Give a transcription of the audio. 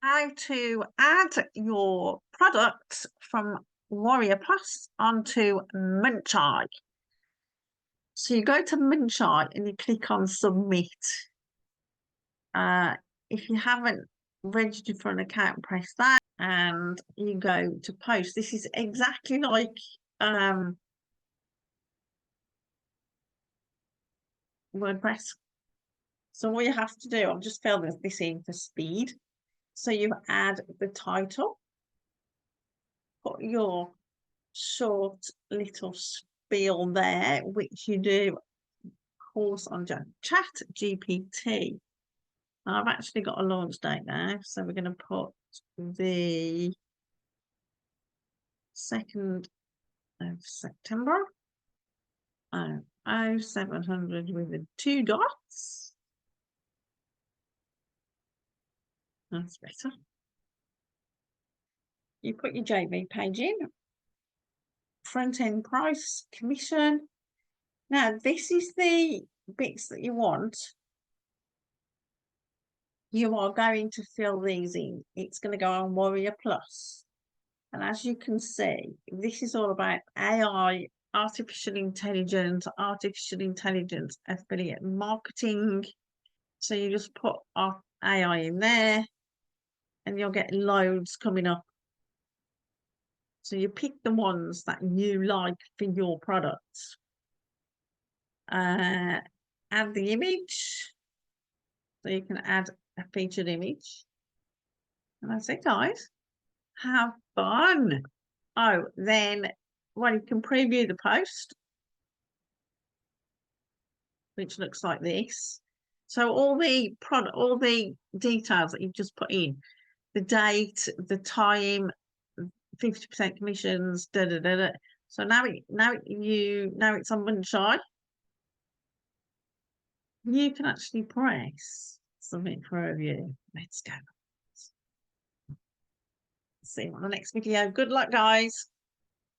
how to add your products from Warrior Plus onto Muncheye. So you go to Muncheye and you click on Submit. If you haven't registered for an account, press that and you go to post. This is exactly like WordPress. So what you have to do, I'll just fill this in for speed. So you add the title, put your short little spiel there, which you do, of course, on Chat GPT. I've actually got a launch date now, so we're going to put the 2nd of September. 0700 with the 2 dots. That's better. You put your JV page in, front end price, commission. Now, this is the bits that you want. You are going to fill these in. It's going to go on Warrior Plus. And as you can see, this is all about AI, artificial intelligence affiliate marketing. So you just put our AI in there and you'll get loads coming up. So you pick the ones that you like for your products. Add the image. So you can add a featured image. And that's it, guys. Have fun. Oh, then, well, you can preview the post, which looks like this. So all the details that you've just put in, the date, the time, 50% commissions, da da da da. So now it's on Muncheye. You can actually press submit for review. Let's go. See you on the next video. Good luck, guys.